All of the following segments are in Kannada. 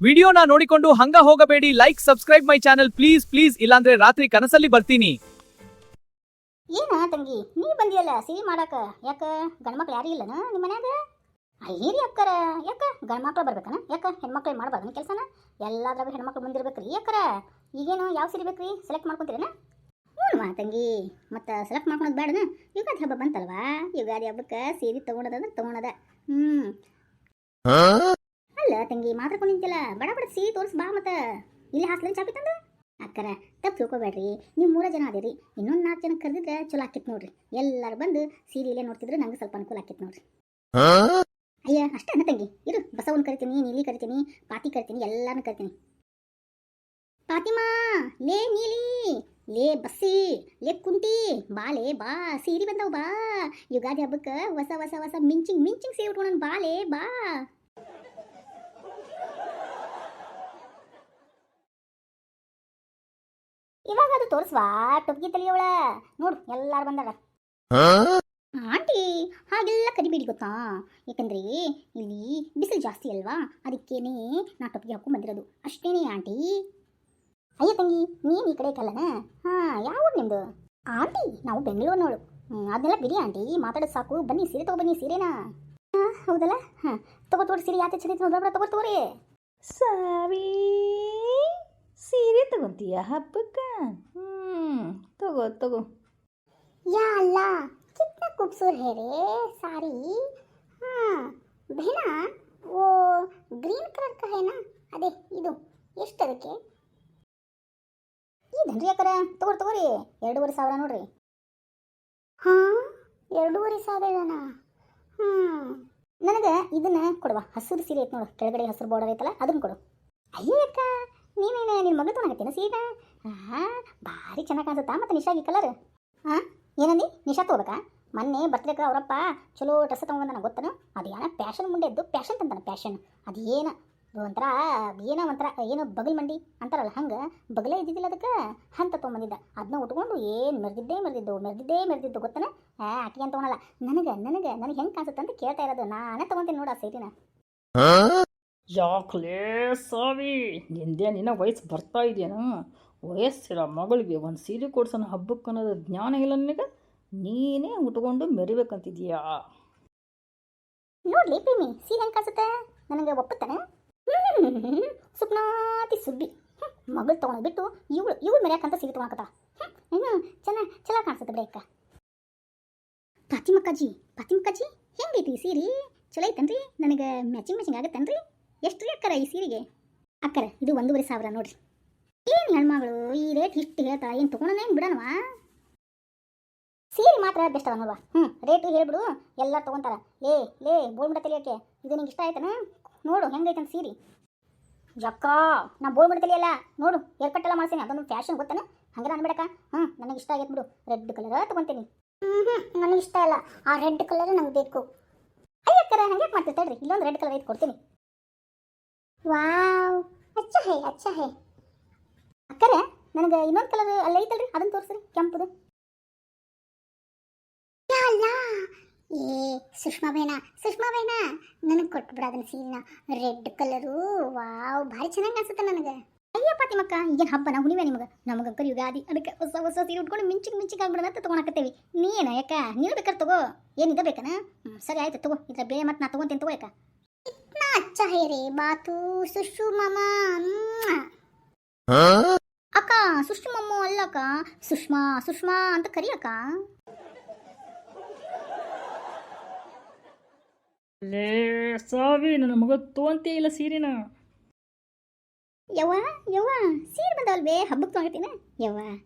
ವಿಡಿಯೋನ ನೋಡಿಕೊಂಡು ಹಂಗ ಹೋಗಬೇಡಿ. Like subscribe my channel please ಇಲ್ಲಾಂದ್ರೆ ರಾತ್ರಿ ಕನಸಲ್ಲಿ ಬರ್ತೀನಿ. ಏನ ತಂಗಿ ನೀ ಬಂದಿಯಲ್ಲ ಸಿಹಿ ಮಾಡಾಕ? ಯಾಕ ಗಂಡ್ಮಕ್ಳು ಯಾರು ಇಲ್ಲನ ನಿಮ್ಮ ಮನ್ಯಾಗ? ಅಯ್ಯರಿ ಅಕ್ಕರ ಯಾಕ ಗಂಡ್ಮಕ್ಳು ಬರ್ಬೇಕನ? ಯಾಕ ಹೆಣ್ಮಕ್ಳು ಮಾಡ್ಬಾರ್ದನ ಕೆಲಸನ? ಎಲ್ಲಾದ್ರಾಗ ಹೆಣ್ಮಕ್ಳು ಮುಂದಿರ್ಬೇಕ್ರಿ ಅಕ್ಕರ. ಈಗೇನು ಯಾವ ಸೀರೆ ಬೇಕ್ರಿ ಸೆಲೆಕ್ಟ್ ಮಾಡ್ಕೊಂತೀರೇನ? ಹ್ಞೂ ತಂಗಿ, ಮತ್ತು ಸೆಲೆಕ್ಟ್ ಮಾಡ್ಕೊಳೋದು ಬೇಡನ? ಯುಗಾದಿ ಹಬ್ಬ ಬಂತಲ್ವಾ, ಯುಗಾದಿ ಹಬ್ಬಕ್ಕೆ ಸೀರೆ ತೊಗೊಳೋದಂದ್ರೆ ತೊಗೊಳೋದ. ಅಲ್ಲ ತಂಗಿ ಮಾತಾಡ್ಕೊಂಡು ನಿಂತಿಲ್ಲ, ಬಡ ಸೀರೆ ತೋರಿಸ್ ಬಾ. ಮತ್ತು ಇಲ್ಲಿ ಹಾಸ್ಲೇನು ಚಾಪಿ ತಂದ ಅಕ್ಕರ ತಪ್ಪು ತಿಳ್ಕೊಬೇಡ್ರಿ. ನೀವು 3 ಜನ ಅದೇರಿ, ಇನ್ನೊಂದು 4 ಜನ ಕರೆದಿದ್ರೆ ಚಲೋ ಆಕಿತ್ತು ನೋಡ್ರಿ. ಎಲ್ಲರೂ ಬಂದು ಸೀರೆ ಇಲ್ಲೇ ನೋಡ್ತಿದ್ರೆ ನಂಗೆ ಸ್ವಲ್ಪ ಅನುಕೂಲ ಆಕಿತ್ತು ನೋಡ್ರಿ. ಅಯ್ಯ ಅಷ್ಟೇ ಅನ್ನ ತಂಗಿ, ಇರು ಬಸವನ್ ಕರಿತೀನಿ, ನೀಲಿ ಕರಿತೀನಿ, ಪಾತಿ ಕರಿತೀನಿ, ಎಲ್ಲಾನು ಕರಿತೀನಿ. ಪಾತಿಮಾ, ಲೇ ನೀಲಿ, ಲೇ ಬಸ್ಸಿ, ಲೇ ಕುಂಟಿ, ಬಾಲೆ ಬಾ, ಸೀರೆ ಬಂದವು ಬಾ. ಯುಗಾದಿ ಹಬ್ಬಕ್ಕೆ ಹೊಸ ಹೊಸ ಹೊಸ ಮಿಂಚಿಂಗ್ ಸೀರೆ ಉಟ್ಕೊಂಡು ಬಾಲೆ ಬಾ. ಇವಾಗ ಅದು ತೋರಿಸ್ವಾ ಟೊಪ್ಗಿ ತಲಿಯವಳ ನೋಡು, ಎಲ್ಲಾರು ಬಂದಾರ. ಆಂಟಿ ಹಾಗೆಲ್ಲ ಕರಿಬೇಡಿ ಗೊತ್ತಾ, ಯಾಕಂದ್ರೆ ಇಲ್ಲಿ ಬಿಸಿಲು ಜಾಸ್ತಿ ಅಲ್ವಾ, ಅದಕ್ಕೇನೆ ನಾ ಟೊಪ್ಪಿಗೆ ಹಾಕೊಂಡು ಬಂದಿರೋದು ಅಷ್ಟೇನೆ ಆಂಟಿ. ಅಯ್ಯ ತಂಗಿ ನೀನು ಈ ಕಡೆ ಕಲ್ಲನ? ಯಾವ ನಿಮ್ದು ಆಂಟಿ? ನಾವು ಬೆಂಗಳೂರಿನವಳು. ಅದನ್ನೆಲ್ಲ ಬಿಡಿ ಆಂಟಿ, ಮಾತಾಡೋದು ಸಾಕು. ಬನ್ನಿ ಸೀರೆ ತಗೊಬನ್ನಿ. ಸೀರೆನಾ? ಹೌದಲ್ಲ, ತಗೋರಿ ಸೀರೆ. ಯಾಕೆ ಚಳಿ ತಗೋರಿ. ಸಾವಿ ಸೀರೆ ತಗೊಂತೀಯ ಹಬ್ಬಕ್ಕೆ? ತಗೋ. ಯಾ ಅಲ್ಲ, कितना खूबसूरत है रे साड़ी. बहना वो ग्रीन कलर का है ना, ಅದೇ ಇದು ಎಷ್ಟು ಅದಕ್ಕೆ? ಇದನ್ರಿ ಅಕ್ಕರ ತಗೋರಿ 2,500 ನೋಡ್ರಿ. 2,500ನಾ? ನನಗೆ ಇದನ್ನ ಕೊಡುವ. ಹಸಿರು ಸೀರೆ ಐತೆ ನೋಡು, ಕೆಳಗಡೆ ಹಸಿರು ಬಾರ್ಡರ್ ಐತಲ್ಲ, ಅದನ್ನ ಕೊಡು. ಅಯ್ಯೋ ಅಕ್ಕ, ನೀನೇನು ನಿನ್ನ ಮಗ ತೊಗೊಂಡಾಗತ್ತೇನ ಸೀರೆ? ಭಾರಿ ಚೆನ್ನಾಗಿ ಕಾಣಿಸುತ್ತಾ? ಮತ್ತು ನಿಶಾಗಿ ಕಲರ್. ಏನಂದಿ? ನಿಶಾ ತಗೋಬೇಕಾ? ಮೊನ್ನೆ ಬರ್ತಡೇಕ ಅವರಪ್ಪ ಚಲೋ ಡ್ರೆಸ್ ತೊಗೊಂಬಂದನ ಗೊತ್ತನ? ಅದೇನ ಪ್ಯಾಶನ್ ಮುಂಡೆ ಎದ್ದು ಪ್ಯಾಶನ್ ತಂತಾನೆ. ಪ್ಯಾಶನ್ ಅದೇನ ಒಂಥರ ಏನೋ ಬಗಲ್ ಮಂಡಿ ಅಂತಾರಲ್ಲ, ಹಂಗೆ ಬಗಲೇ ಇದ್ದಿದ್ದಿಲ್ಲ ಅದಕ್ಕೆ ಅಂತ ತೊಗೊಂಬಂದಿದ್ದ. ಅದನ್ನ ಉಟ್ಕೊಂಡು ಏನು ಮೆರೆದಿದ್ದು ಗೊತ್ತನ? ಆಕೆ ಏನು ತೊಗೊಳಲ್ಲ. ನನಗೆ ಹೆಂಗೆ ಕಾಣಿಸುತ್ತೆ ಅಂತ ಕೇಳ್ತಾ ಇರೋದು. ನಾನೇ ತೊಗೊತೀನಿ ನೋಡು ಆ ಸೀರೆನ. ಯಾಕಲೇ ಸಾವಿ, ನಿನ್ನ ವಯಸ್ಸು ಬರ್ತಾ ಇದೆಯೇನು? ವಯಸ್ಸಿರೋ ಮಗಳಿಗೆ ಒಂದು ಸೀರೆ ಕೊಡ್ಸೋಣ ಹಬ್ಬಕ್ಕೆ ಅನ್ನೋದು ಜ್ಞಾನ ಇಲ್ಲ ನಿನಗೆ? ನೀನೇ ಉಟ್ಕೊಂಡು ಮೆರಿಬೇಕಂತಿದ್ಯಾ? ನೋಡ್ಲಿ ಪ್ರೇಮಿ, ಸೀರೆ ಹೆಂಗೆ ಕಾಣಿಸುತ್ತೆ? ನನಗೆ ಒಪ್ಪುತ್ತಾನೆ? ಸುಪ್ನಾತಿ ಸುಬ್ಬಿ ಮಗಳು ತೊಗೊಂಡು ಬಿಟ್ಟು ಇವಳು ಮೆರೆಯಕ್ಕಂತ ಸೀರೆ ತೊಗೊಳಕತ್ತ. ಚೆನ್ನಾಗಿ ಕಾಣಿಸುತ್ತೆ ಬಿಡಿ ಅಕ್ಕ. ಪಾತಿಮಕ್ಕಾಜಿ ಹೆಂಗೈತಿ ಈ ಸೀರೆ? ಚಲೋ ಐತನ್ರಿ? ನನಗೆ ಮ್ಯಾಚಿಂಗ್ ಆಗತ್ತನ್ರಿ? ಎಷ್ಟು ರೀ ಅಕ್ಕರ ಈ ಸೀರೆಗೆ? ಅಕ್ಕರ ಇದು 1,500 ನೋಡ್ರಿ. ಏನು ಹೆಣ್ಮಗಳು ಈ ರೇಟ್ ಇಷ್ಟು ಹೇಳ್ತಾ, ಏನು ತೊಗೊಳೋಣ ಏನು ಬಿಡೋಣವಾ? ಸೀರೆ ಮಾತ್ರ ಬೆಸ್ಟ್ ಅದ ನೋಡುವ. ರೇಟು ಹೇಳ್ಬಿಡು, ಎಲ್ಲ ತೊಗೊತಾರ. ಲೇ ಬೋಳ್ಬಿಡ ತಲಿಯೋಕೆ, ಇದು ನಿಂಗೆ ಇಷ್ಟ ಆಯ್ತಾನ? ನೋಡು ಹೆಂಗೈತಂತ ಸೀರೆ. ಜಕ್ಕ ನಾ ಬೋಳ್ಬಿಡ ತಲಿಯಲ್ಲ ನೋಡು, ಹೇರ್ ಕಟ್ ಎಲ್ಲ ಮಾಡ್ಸೀನಿ, ಅದೊಂದು ಫ್ಯಾಷನ್ ಗೊತ್ತಾನ? ಹಂಗೆ ಅನ್ಬೇಡಕ್ಕ. ನನಗೆ ಇಷ್ಟ ಆಗೈತೆ ಬಿಡು, ರೆಡ್ ಕಲರ್ ತೊಗೊತೀನಿ. ನನಗೆ ಇಷ್ಟ ಇಲ್ಲ, ಆ ರೆಡ್ ಕಲರ್ ನಂಗೆ ಬೇಕು. ಅಯ್ಯಕ್ಕರ ಹಂಗೆ ಮಾಡ್ತಿರ್ತಾಳ್ರಿ, ಇಲ್ಲೊಂದು ರೆಡ್ ಕಲರ್ ಐತೆ ಕೊಡ್ತೀನಿ. ವಾವ್, ಅಚ್ಚ ಹೇ ಅಕ್ಕರ, ನನಗೆ ಇನ್ನೊಂದು ಕಲರ್ ಅಲ್ಲಿ ಐತಲ್ರಿ, ಅದನ್ನು ತೋರಿಸ್ರಿ, ಕೆಂಪುದು. ಅಲ್ಲ ಸುಷ್ಮಾ ಬೇನ ನನಗೆ ಕೊಟ್ಬಿಡ ಅದನ್ನ ಸೀರೆನ. ರೆಡ್ ಕಲರು ವಾವ್, ಭಾರಿ ಚೆನ್ನಾಗಿ ಅನ್ಸುತ್ತೆ ನನಗೆ. ಅಯ್ಯ ಪಾತಿಮಕ್ಕ, ಈಗೇನು ಹಬ್ಬನ ಹುಣಿವೆ ನಿಮಗೆ? ನಮಗಂಕರ್ ಯುಗಾದಿ, ಅದಕ್ಕೆ ಹೊಸ ಸೀರೆ ಉಟ್ಕೊಂಡು ಮಿಂಚಿಗೆ ಆಗ್ಬಿಡೋಣ ಅಂತ ತೊಗೊಳಕತ್ತೇವಿ. ನೀನು ಯಾಕ ನೀನು ಬೇಕಾದ್ರೆ ತಗೋ, ಏನಿದೆ ಬೇಕನ? ಸರಿ ಆಯ್ತು ತಗೋ, ಇದ್ರ ಬೇರೆ ಮತ್ತೆ ನಾ ತೊಗೊತೀನಿ ತಗೋ. ಯಾಕ ಇತ್ನಾ ಅಚ್ಚ ಹೇ ರೇ ಬಾತು ಸುಶು ಮಾಮಾ. ಅಕ್ಕ ಸುಷ್ಮಮ್ಮ ಅಲ್ಲಕ್ಕ, ಸುಷ್ಮಾ ಅಂತ ಕರಿಯಕ್ಕ. ಲೇ ಸಾವಿ, ನನ್ನ ಮಗ ತೊಗೊಂತೇ ಇಲ್ಲ ಸೀರೆನ. ಯವ್ವ ಸೀರೆ ಬಂದವಲ್ವೇ, ಹಬ್ಬಕ್ಕೆ ತೊಗೊಳ್ತೀನ? ಯವ್ವ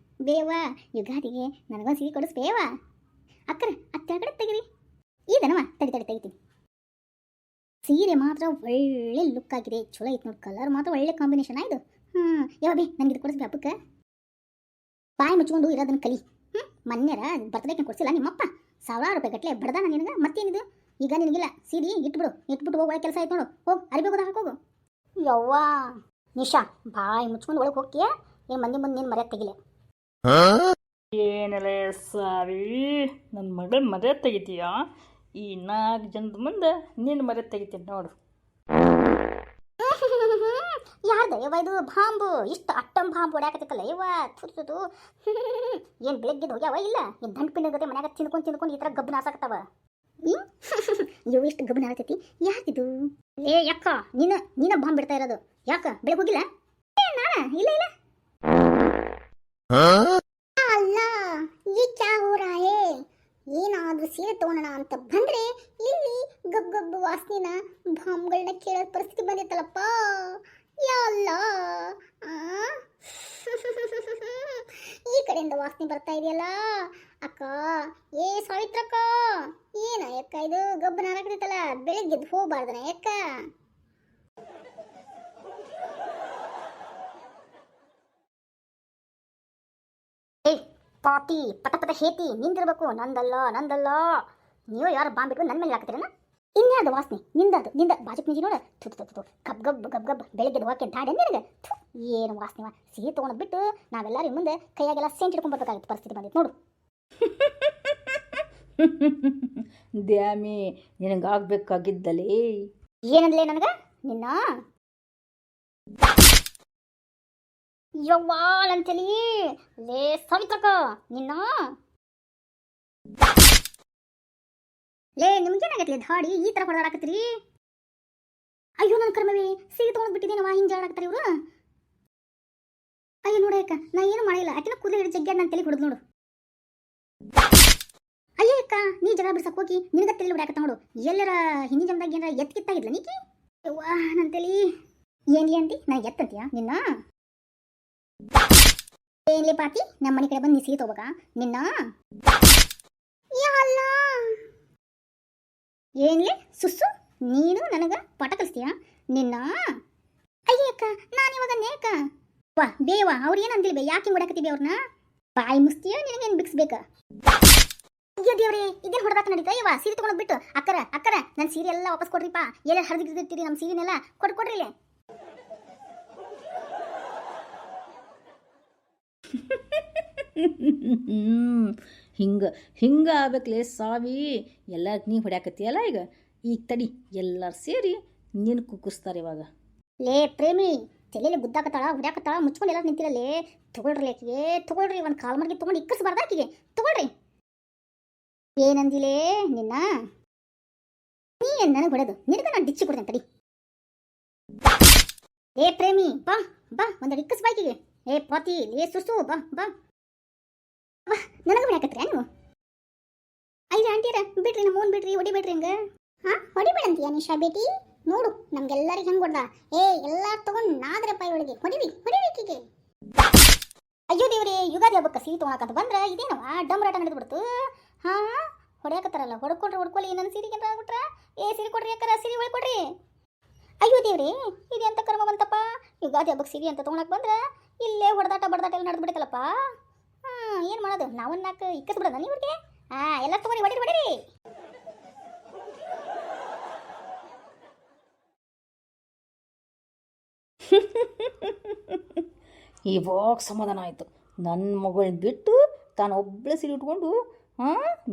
ಬೇವ, ಯುಗಾದಿಗೆ ನನಗೊಂದು ಸೀರೆ ಕೊಡಿಸ್ಬೇವ. ಅಕ್ಕರ ಅತ್ತೆಗಡೆ ತೆಗಿರಿ. ಈದನವ ತೆಗಿತೀನಿ. ಸೀರೆ ಮಾತ್ರ ಒಳ್ಳೆ ಲುಕ್ ಆಗಿದೆ, ಚಲೋ ಐತೆ ನೋಡಿ. ಕಲರ್ ಮಾತ್ರ ಒಳ್ಳೆ ಕಾಂಬಿನೇಷನ್ ಆಯ್ತು. ಯಾವ ಬೇ ನನಗೆ ಇದು ಕೊಡಿಸ್ಬೇಕು ಹಬ್ಬಕ್ಕೆ. ಬಾಯಿ ಮುಚ್ಕೊಂಡು ಇರೋದನ್ನ ಕಲಿ. ಮೊನ್ನೆರ ಬರ್ತಡೇಗೆ ಕೊಡಿಸಿಲ್ಲ ನಿಮ್ಮಪ್ಪ, 1,000 ರೂಪಾಯಿ ಗಟ್ಟಲೆ ಬಡ್ದಾನ ನಿನಗೆ. ಮತ್ತೇನಿದು? ಈಗ ನಿನಗಿಲ್ಲ ಸೀರೆ, ಇಟ್ಬಿಟ್ಟು ಹೋಗಿ ಕೆಲಸ ಆಯ್ತು ನೋಡು. ಹೋಗಿ ಅರಿಬೇಕು ಹಾಕೋಗು. ಯವ್ವ ನಿಶಾ, ಬಾಯಿ ಮುಚ್ಕೊಂಡು ಒಳಗೆ ಹೋಗ್ತೀಯ? ಏನು ಮಂದಿ ಮುಂದೆ ನೀನು ಮರ್ಯಾದೆ ತೆಗಿಲೆ. ಏನಲೇ ಸಾವಿ, ನನ್ನ ಮಗಳ ಮರ್ಯಾದೆ ತೆಗಿತೀಯಾ? ಈ 4 ಜನದ ಮುಂದೆ ನಿನ್ನ ಮರ್ಯಾದೆ ತೆಗಿತೀನಿ ನೋಡು. ಯಾರ್ದ ಯವ್ವ ಇದು ಬಾಂಬು ಇಷ್ಟು ಅಟ್ಟಂ ಬಾಂಬು ಹೊಡ್ಯಾಕತ್ತಿತ್ತಲ್ಲ ಯವ್ವ ತುರ್ತು ಏನು ಬೆಳಗ್ಗೆದ್ದು ಹೋಗ್ಯಾವ ಇಲ್ಲ ಏನು ದಂಡು ಪಿಂಡ ಗತೆ ಮನ್ಯಾಗ ತಿನ್ಕೊಂಡು ಈ ಥರ ಗಬ್ಬು ನಾಸಾಕತ್ತಾವ ಇವು ಇಷ್ಟು ಗಬ್ಬು ನಾರತೈತಿ ಯಾಕಿದು ಏ ಯಾಕ ನೀನ ಬಾಂಬ್ ಬಿಡ್ತಾ ಇರೋದು ಯಾಕ ಬೆಳಗ್ಗೆ ಹೋಗಿಲ್ಲ ನಾನ ಇಲ್ಲ ಇಲ್ಲ ಅಲ್ಲ ಈ ಕ್ಯಾ ಹೋ ರಹಾ ಹೇ ಏನಾದ್ರೂ ಸೀರೆ ತಗೋಣ ಅಂತ ಬಂದ್ರೆ ಇಲ್ಲಿ ಗಬ್ ಗಬ್ಬು ವಾಸನಿನ ಬಾಂಬ್ಗಳನ್ನ ಕೇಳೋ ಪರಿಸ್ಥಿತಿ ಬಂದಿತ್ತಲ್ಲಪ್ಪ ಯಾ ಅಲ್ಲ ಈ ಕಡೆಯಿಂದ ವಾಸನೆ ಬರ್ತಾ ಇದೆಯಲ್ಲ ಅಕ್ಕ ಏ ಸಾವಿತ್ರಕ್ಕ ಏನ ಯಾಕ ಇದು ಗಬ್ಬನ ಹಾರಾಕತ್ತೈತಲ್ಲ ಬೆಳಿಗ್ಗೆ ಹೋಗ್ಬಾರ್ದನ ಯಾಕ ಪಾತಿ ಪಟ ಪಟ ಹೇತಿ ನಿಂದಿರ್ಬೇಕು ನಂದಲ್ಲ ನೀವು ಯಾರು ಬಾಂಬ್ ಬಿಟ್ಟು ನನ್ನ ಮೇಲೆ ಹಾಕ್ತೀರನ ಇನ್ಯಾದ ವಾಸನೆ ನಿಂದ ಬಾಜುಕ್ ನಿಜಿ ನೋಡ ತುತ್ತು ಗಬ್ ಗಬ್ ಬೆಳಿಗ್ಗೆ ಹೋಗಕ್ಕೆ ದಾಡಿ ನಿನಗೆ ಏನು ವಾಸನೆ ಸಿಹಿ ತೊಗೊಂಡು ಬಿಟ್ಟು ನಾವೆಲ್ಲರೂ ಮುಂದೆ ಕೈಯಾಗೆಲ್ಲ ಸೆಂಟ್ ಹಿಡ್ಕೊಂಡು ಬರ್ಬೇಕಾಗಿತ್ತು ಪರಿಸ್ಥಿತಿ ಬಂದಿತ್ತು ನೋಡು ದ್ಯಾಮಿ ನಿನಗಾಗಬೇಕಾಗಿದ್ದಲೇ ಏನಂದ್ಲೇ ನನಗ ನಿನ್ನ ಯವ್ವಾ ನನ್ನ ತಲಿ ಲೇ ಸಾವಿತ್ರಕ್ಕ ನಿನ್ನ ಲೇ ನಿಮ್ಗೇನಾಗತ್ಲಿ ಧಾಡಿ ಈ ಥರ ಹೊಡೆದಾಡಕತ್ತೀರಿ ಅಯ್ಯೋ ನನ್ನ ಕರ್ಮವೇ ಸಿಹಿ ತೊಗೊಂಡು ಬಿಟ್ಟಿದ್ದೇನವ ಹಿಂಗೆ ಆಡಾಕತ್ತಾರೆ ಇವರು ಅಯ್ಯೋ ನೋಡಕ್ಕ ನಾ ಏನು ಮಾಡಿಲ್ಲ ಆಕಿನ ಕೂದಲು ಹಿಡಿದು ಜಗ್ಗ್ಯಾಡ ನನ್ನ ತಲೆ ಹೊಡೆದು ನೋಡು ಅಯ್ಯೋ ಅಕ್ಕ ನೀ ಜಗಳ ಬಿಡ್ಸಕ್ ಹೋಗಿ ನಿನಗ ತಲೆ ಬಿಡಾಕತ್ತ ನೋಡು ಎಲ್ಲರ ಹಿಂದಿ ಜಮದಾಗ ಏನಾರ ಎತ್ತಿತ್ತಾಗಿದ್ಲ ನೀಕಿ ಯವ್ವಾ ನನ್ನ ತಲಿ ಏನ್ಲಿ ಅಂತಿ ನನಗೆ ಎತ್ತಂತೀಯ ನಿನ್ನ ಏನ್ಲಿ ಪಾತಿ ನಮ್ಮ ಮನೆ ಕಡೆ ಬಂದು ನೀ ಸಿಹಿ ತಗೋಬೇಕ ನಿನ್ನ ಅಲ್ಲ ಏನ್ಲಿ ಸುಸ್ಸು ನೀನು ನನಗ ಪಾಠ ಕಲಿಸ್ತೀಯ ನಿನ್ನ ಅಯ್ಯಕ್ಕ ನಾನಿವಾಗ ನೇಕ ವಾ ಬೇವಾ ಅವ್ರು ಏನು ಅಂದಿಲ್ಬೇ ಯಾಕೆ ಹಿಂಗೆ ಹೊಡಕತ್ತೀವಿ ಅವ್ರನ್ನ ಬಾಯಿ ಮುಸ್ತೀಯ ನಿನಗೇನು ಬಿಕ್ಸ್ಬೇಕ ಅಯ್ಯೋ ದೇವ್ರಿ ಇದೇನು ಹೊಡೆದಾಕ ನಡೀತಾ ಇವ ಸೀರೆ ತಗೊಂಡು ಬಿಟ್ಟು ಅಕ್ಕರ ನನ್ನ ಸೀರೆ ಎಲ್ಲ ವಾಪಸ್ ಕೊಡ್ರಿಪ್ಪ ಎಲ್ಲ ಹರಿದಿರ್ತೀರಿ ನಮ್ಮ ಸೀರೆನೆಲ್ಲ ಕೊಡ್ರಿ ಇಲ್ಲಿ ಹಿಂಗೆ ಆಗ್ಬೇಕಲೇ ಸಾವಿ ಎಲ್ಲ ನೀ ಹೊಡ್ಯಾಕತ್ತೀಯಲ್ಲ ಈಗ ತಡಿ ಎಲ್ಲರೂ ಸೇರಿ ನೀನು ಕುಕ್ಕಿಸ್ತಾರೆ ಇವಾಗ ಲೇ ಪ್ರೇಮಿ ತಲೆಯಲ್ಲಿ ಗುದ್ದಾಕತ್ತಾಳ ಹೊಡ್ಯಾಕತ್ತಾಳ ಮುಚ್ಕೊಂಡು ಎಲ್ಲ ನಿಂತಿರಲ್ಲೇ ತಗೊಳ್ರಿ ಆಕಿಗೆ ತಗೊಳ್ರಿ ಒಂದು ಕಾಲ್ ಮರ್ಗಿ ತೊಗೊಂಡು ಇಕ್ಕಸ್ಬಾರ್ದ ಆಕಿಗೆ ತಗೊಳ್ರಿ ಏನಂದಿಲೇ ನಿನ್ನ ನೀ ನನಗೆ ಹೊಡೆದು ನಿನಗೆ ನಾನು ಡಿಚ್ಚಿ ಕೊಡ್ತೇನೆ ತಡಿ ಏ ಪ್ರೇಮಿ ಬಾ ಒಂದು ಇಕ್ಕಸ್ ಬಾಯ್ಕಿಗೆ ಏ ಪಾತಿ ಲೇ ಸುಸು ಬಾ ನನಗೆ ಹೊಡ್ಯಾಕತ್ತೀರ ನೀವು ಐದು ಆಂಟಿಯರ ಬಿಡ್ರಿ ನಮ್ಮ ಓನ್ ಬಿಡ್ರಿ ಹೊಡಿಬೇಡ್ರಿ ಹಂಗೆ ಹೊಡಿಬೇಡಂತೀಯ ನಿಶಾ ಬೇಟಿ ನೋಡು ನಮ್ಗೆಲ್ಲರಿಗೆ ಹೆಂಗೆ ಹೊಡ್ದ ಎಲ್ಲಾರು ತಗೊಂಡು ನಾದ್ರೆ ಪಾಯಿ ಒಳಗೆ ಹೊಡಿಬೇಕೀಗೆ ಅಯ್ಯೋ ದೇವ್ರಿ ಯುಗಾದಿ ಹಬ್ಬಕ್ಕೆ ಸಿಹಿ ತೊಗೊಳಕಂತ ಬಂದ್ರೆ ಇದೇನವ ಡಮ್ರಾಟ ನಡೆದ್ಬಿಡ್ತು ಹೊಡ್ಯಾಕತ್ತಾರಲ್ಲ ಹೊಡ್ಕೊಳ್ಲಿ ನನ್ನ ಸೀರೆಗೆ ಅಂತ ಆಗ್ಬಿಟ್ರ ಸೀರೆ ಕೊಡ್ರಿ ಯಾಕಾರ ಸೀರೆ ಒಳ್ಕೊಡ್ರಿ ಅಯ್ಯೋ ದೇವ್ರಿ ಇದು ಎಂತ ಕರ್ಮ ಬಂತಪ್ಪ ಯುಗಾದಿ ಹಬ್ಬಕ್ಕೆ ಸೀರೆ ಅಂತ ತೊಗೊಳಕ್ ಬಂದ್ರೆ ಇಲ್ಲೇ ಹೊಡೆದಾಟ ಬಡದಾಟ ಎಲ್ಲ ನಡೆದು ಬಿಡ್ತಲ್ಲಪ್ಪ ಏನು ಮಾಡೋದು ನಾವನ್ನಾಕ ಇಕ್ಕಸ್ಬಿಡೋದ ನೀವ್ರಿಗೆ ಎಲ್ಲ ತಗೋರಿ ಹೊಡಿರಿ ಇವಾಗ ಸಮಾಧಾನ ಆಯಿತು ನನ್ನ ಮಗಳನ್ನ ಬಿಟ್ಟು ತಾನು ಒಬ್ಬಳೆ ಸೀರೆ ಉಟ್ಕೊಂಡು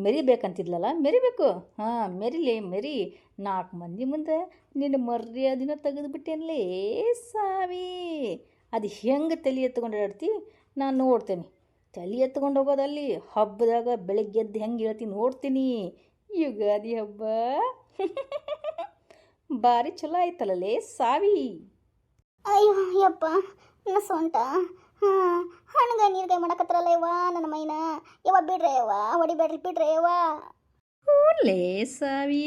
ಮೆರಿಬೇಕಂತಿದ್ಲಲ್ಲ ಮೆರಿಬೇಕು ಮೆರಿ 4 ಮಂದಿ ಮುಂದೆ ನಿನ್ನ ಮರ್ಯಾದಿನ ತೆಗೆದುಬಿಟ್ಟೇನಲೇ ಸಾವಿ ಅದು ಹೆಂಗೆ ತಲೆ ಎತ್ಕೊಂಡು ಆಡ್ತಿ ನಾನು ನೋಡ್ತೇನೆ ತಲೆ ಎತ್ಕೊಂಡು ಹೋಗೋದಲ್ಲಿ ಹಬ್ಬದಾಗ ಬೆಳಗ್ಗೆ ಎದ್ದು ಹೆಂಗೆ ಹೇಳ್ತೀನಿ ನೋಡ್ತೀನಿ ಯುಗಾದಿ ಹಬ್ಬ ಭಾರಿ ಚಲೋ ಆಯ್ತಲ್ಲೇ ಸಾವಿ ಅಯ್ಯೋ ಯಪ್ಪ ನನ್ನ ಸೊಂಟ ಹಣ್ಣಗಾಯಿ ನೀರ್ಗಾಯಿ ಮಾಡಕತ್ರಲ್ಲ ಯವ್ವ ನನ್ನ ಮೈನ ಯವ್ವ ಬಿಡ್ರೆ ಯವ್ವ ಹೊಡಿಬೇಡ್ರಿ ಬಿಡ್ರೆ ಯವ್ವ ಹೂಲೇ ಸಾವಿ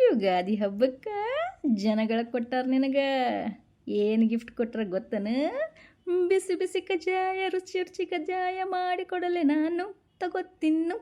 ಯುಗಾದಿ ಹಬ್ಬಕ್ಕೆ ಜನಗಳ ಕೊಟ್ಟಾರ ನಿನಗೆ ಏನು ಗಿಫ್ಟ್ ಕೊಟ್ರ ಗೊತ್ತನ ಬಿಸಿ ಬಿಸಿ ಕಜ್ಜಾಯ ರುಚಿ ರುಚಿ ಕಜ್ಜಾಯ ಮಾಡಿಕೊಡಲೆ ನಾನು ತಗೋ ತಿನ್ನು